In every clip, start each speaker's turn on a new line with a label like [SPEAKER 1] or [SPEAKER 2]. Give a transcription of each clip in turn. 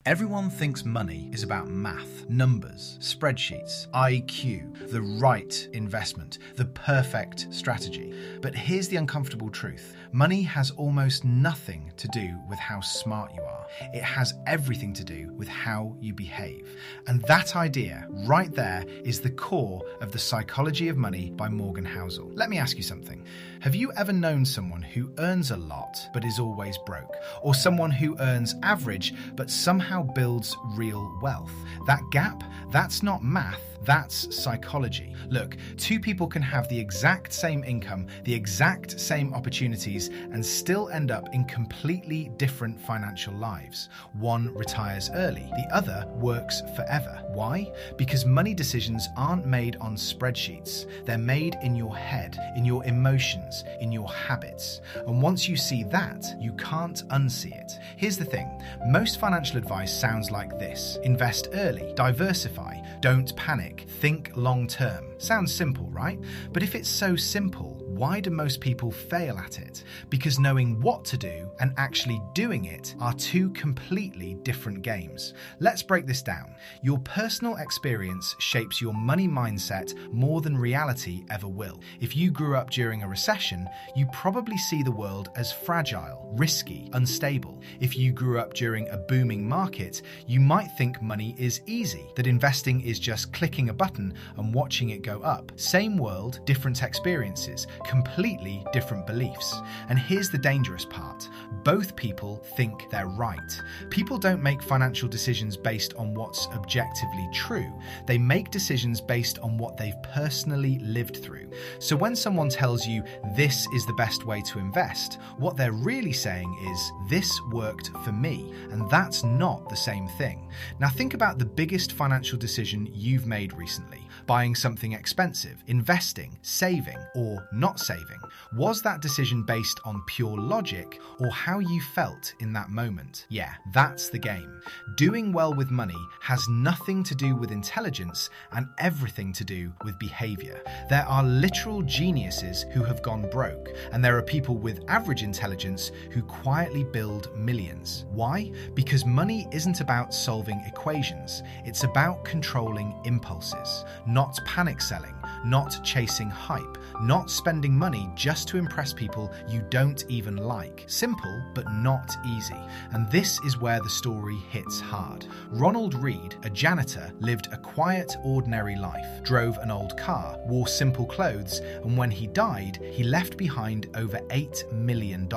[SPEAKER 1] Everyone thinks money is about math, numbers, spreadsheets, IQ, the right investment, the perfect strategy. But here's the uncomfortable truth. Money has almost nothing to do with how smart you are. It has everything to do with how you behave. And that idea right there is the core of The Psychology of Money by Morgan Housel. Let me ask you something. Have you ever known someone who earns a lot but is always broke? Or someone who earns average but somehow builds real wealth? That gap, that's not math, that's psychology. Look, two people can have the exact same income, the exact same opportunities, and still end up in completely different financial lives. One retires early, the other works forever. Why? Because money decisions aren't made on spreadsheets. They're made in your head, in your emotions, in your habits. And once you see that, you can't unsee it. Here's the thing. Most financial advice sounds like this. Invest early, diversify, don't panic, think long term. Sounds simple, right? But if it's so simple, why do most people fail at it? Because knowing what to do and actually doing it are two completely different games. Let's break this down. Your personal experience shapes your money mindset more than reality ever will. If you grew up during a recession, you probably see the world as fragile, risky, unstable. If you grew up during a booming market, you might think money is easy, that investing is just clicking a button and watching it go up. Same world, different experiences, completely different beliefs. And here's the dangerous part. Both people think they're right. People don't make financial decisions based on what's objectively true. They make decisions based on what they've personally lived through. So when someone tells you this is the best way to invest, what they're really saying is this worked for me, and that's not the same thing. Now think about the biggest financial decision you've made recently. Buying something expensive, investing, saving, or not saving. Was that decision based on pure logic or how you felt in that moment? Yeah, that's the game. Doing well with money has nothing to do with intelligence and everything to do with behavior. There are literal geniuses who have gone broke, and there are people with average intelligence who quietly build millions. Why? Because money isn't about solving equations. It's about controlling impulses. Not panic selling, not chasing hype, not spending money just to impress people you don't even like. Simple, but not easy. And this is where the story hits hard. Ronald Read, a janitor, lived a quiet, ordinary life, drove an old car, wore simple clothes, and when he died, he left behind over $8 million.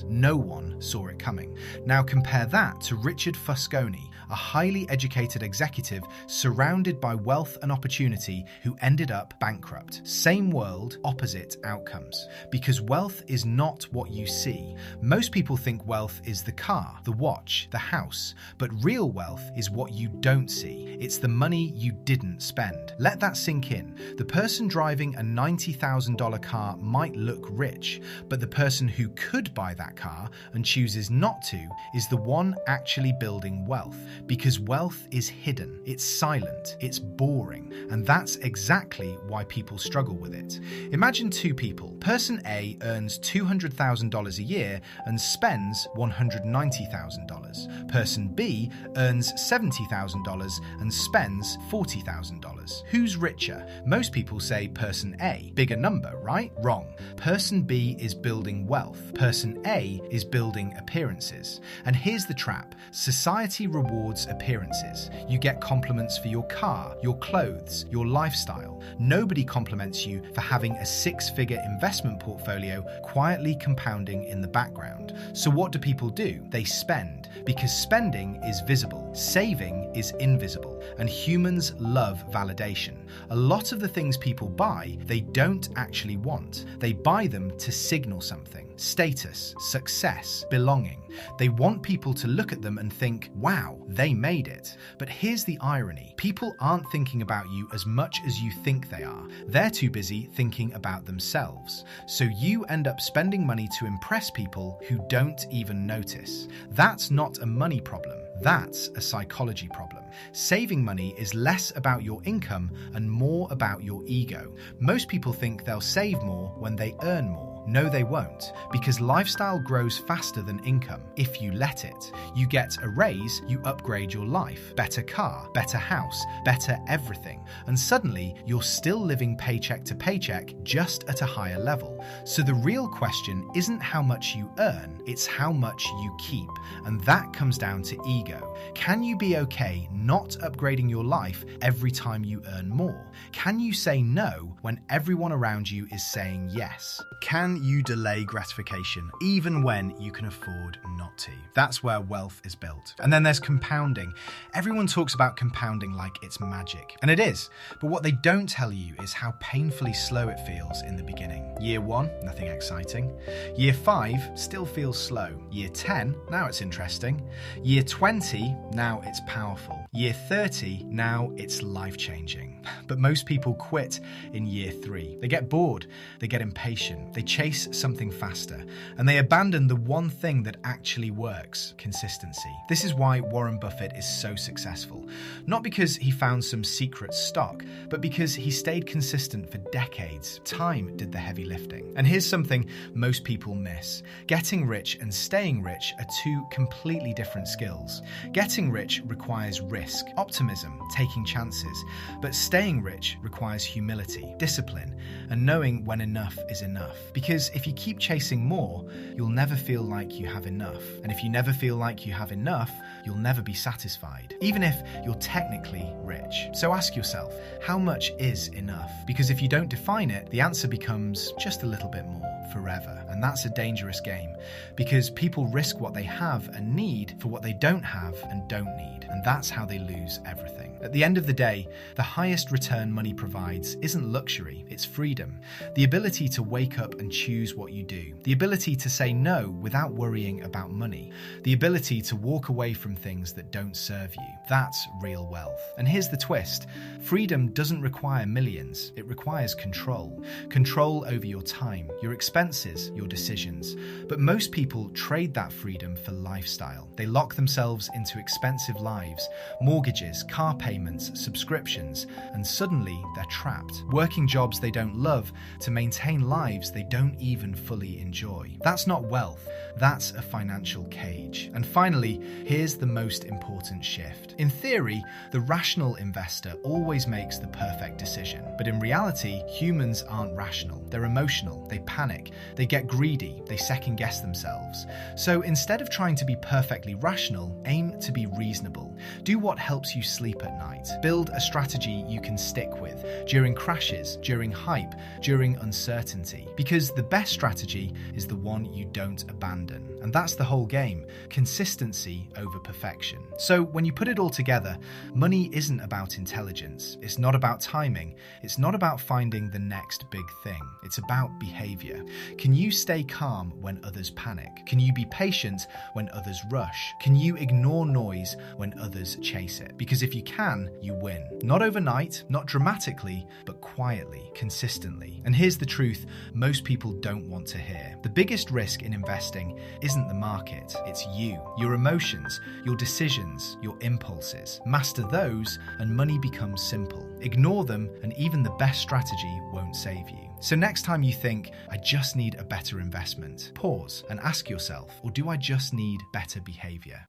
[SPEAKER 1] No one saw it coming. Now compare that to Richard Fuscone, a highly educated executive surrounded by wealth and opportunity who ended up bankrupt. Same world, opposite outcomes. Because wealth is not what you see. Most people think wealth is the car, the watch, the house, but real wealth is what you don't see. It's the money you didn't spend. Let that sink in. The person driving a $90,000 car might look rich, but the person who could buy that car and chooses not to is the one actually building wealth. Because wealth is hidden, it's silent, it's boring, and that's exactly why people struggle with it. Imagine two people. Person A earns $200,000 a year and spends $190,000. Person B earns $70,000 and spends $40,000. Who's richer? Most people say person A. Bigger number, right? Wrong. Person B is building wealth. Person A is building appearances. And here's the trap. Society rewards appearances. You get compliments for your car, your clothes, your lifestyle. Nobody compliments you for having a six-figure investment portfolio quietly compounding in the background. So what do people do? They spend, because spending is visible, saving is invisible, and humans love validation. A lot of the things people buy, they don't actually want. They buy them to signal something. Status, success, belonging. They want people to look at them and think, wow, they made it. But here's the irony. People aren't thinking about you as much as you think they are. They're too busy thinking about themselves. So you end up spending money to impress people who don't even notice. That's not a money problem. That's a psychology problem. Saving money is less about your income and more about your ego. Most people think they'll save more when they earn more. more. No, they won't, because lifestyle grows faster than income if you let it. You get a raise, you upgrade your life. Better car, better house, better everything. And suddenly, you're still living paycheck to paycheck, just at a higher level. So the real question isn't how much you earn, it's how much you keep. And that comes down to ego. Can you be okay not upgrading your life every time you earn more? Can you say no when everyone around you is saying yes? Can you delay gratification even when you can afford not to? That's where wealth is built. And then there's compounding. Everyone talks about compounding like it's magic. And it is. But what they don't tell you is how painfully slow it feels in the beginning. Year 1, nothing exciting. Year 5, still feels slow. Year 10, now it's interesting. Year 20, now it's powerful. Year 30, now it's life-changing. But most people quit in year 3. They get bored, they get impatient, they chase something faster, and they abandon the one thing that actually works: consistency. This is why Warren Buffett is so successful. Not because he found some secret stock, but because he stayed consistent for decades. Time did the heavy lifting. And here's something most people miss. Getting rich and staying rich are two completely different skills. Getting rich requires risk, optimism, taking chances, but staying rich requires humility, discipline, and knowing when enough is enough. Because if you keep chasing more, you'll never feel like you have enough. And if you never feel like you have enough, you'll never be satisfied, even if you're technically rich. So ask yourself, how much is enough? Because if you don't define it, the answer becomes just a little bit more, forever. And that's a dangerous game, because people risk what they have and need for what they don't have and don't need. And that's how they lose everything. At the end of the day, the highest return money provides isn't luxury, it's freedom. The ability to wake up and choose what you do. The ability to say no without worrying about money. The ability to walk away from things that don't serve you. That's real wealth. And here's the twist. Freedom doesn't require millions. It requires control. Control over your time, your expenses, your decisions. But most people trade that freedom for lifestyle. They lock themselves into expensive lives, mortgages, car payments, subscriptions, and suddenly they're trapped. Working jobs they don't love to maintain lives they don't even fully enjoy. That's not wealth. That's a financial cage. And finally, here's the most important shift. In theory, the rational investor always makes the perfect decision. But in reality, humans aren't rational. They're emotional. They panic. They get greedy. They second-guess themselves. So instead of trying to be perfectly rational, aim to be reasonable. Do what helps you sleep at night. Build a strategy you can stick with during crashes, during hype, during uncertainty. Because the best strategy is the one you don't abandon. And that's the whole game. Consistency over perfection. So when you put it all together, money isn't about intelligence. It's not about timing. It's not about finding the next big thing. It's about behavior. Can you stay calm when others panic? Can you be patient when others rush? Can you ignore noise when others chase it? Because if you can, you win. Not overnight, not dramatically, but quietly, consistently. And here's the truth most people don't want to hear. The biggest risk in investing isn't the market, it's you, your emotions, your decisions, your impulses. Master those and money becomes simple. Ignore them and even the best strategy won't save you. So next time you think, I just need a better investment, pause and ask yourself, or do I just need better behavior?